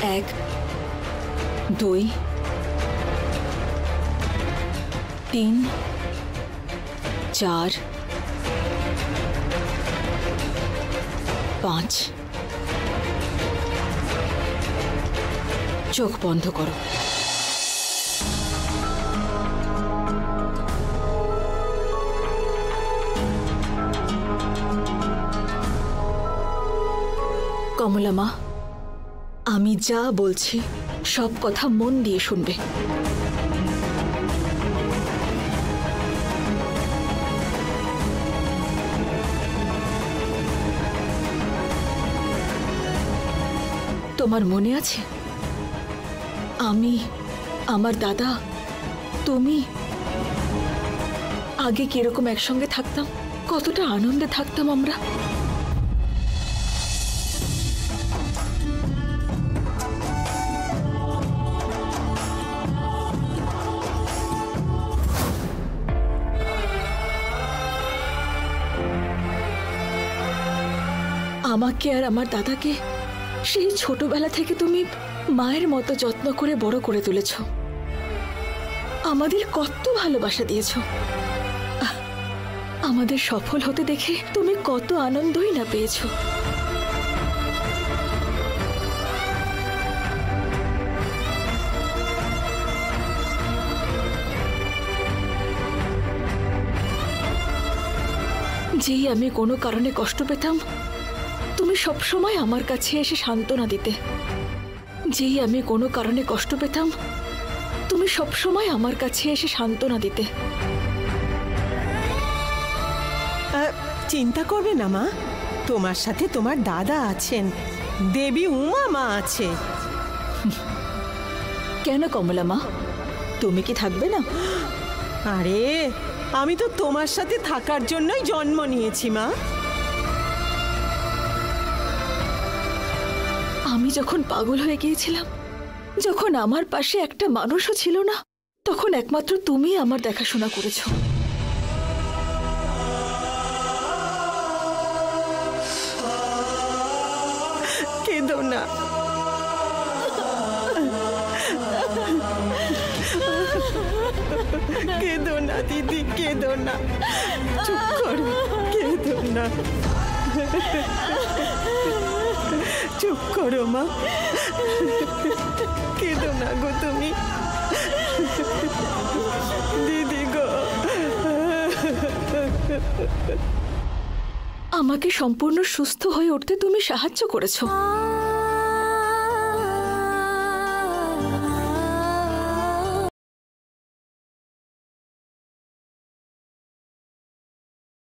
1 2 3 4 5 চোখ বন্ধ করো। কমলা মা, আমি যা বলছি সব কথা মন দিয়ে শুনবে। তোমার মনে আছে আমি, আমার দাদা, তুমি আগে কিরকম একসঙ্গে থাকতাম, কতটা আনন্দে থাকতাম আমরা। আমাকে আর আমার দাদাকে সেই ছোটবেলা থেকে তুমি মায়ের মতো যত্ন করে বড় করে তুলেছ, আমাদের কত ভালোবাসা দিয়েছ। আমাদের সফল হতে দেখে তুমি কত আনন্দই না পেয়েছ। যেই আমি কোনো কারণে কষ্ট পেতাম, তুমি সবসময় আমার কাছে এসে সান্ত্বনা দিতে। যেই আমি কোনো কারণে কষ্ট পেতাম, তুমি সবসময় আমার কাছে এসে সান্ত্বনা দিতে। চিন্তা করবে না মা, তোমার সাথে তোমার দাদা আছেন, দেবী উমা মা আছে। কেন কমলা মা, তুমি কি থাকবে না? আরে আমি তো তোমার সাথে থাকার জন্যই জন্ম নিয়েছি মা। আমি যখন পাগল হয়ে গিয়েছিলাম, যখন আমার পাশে একটা মানুষও ছিল না, তখন একমাত্র তুমি আমার দেখাশোনা করেছো। কেঁদো না, কেঁদো না দিদি, কেঁদো না, চুপ করো, কেঁদো না, চুপ করো মা, কেঁদো না গো তুমি, দিদি গো। আমাকে সম্পূর্ণ সুস্থ হয়ে উঠতে তুমি সাহায্য করেছো।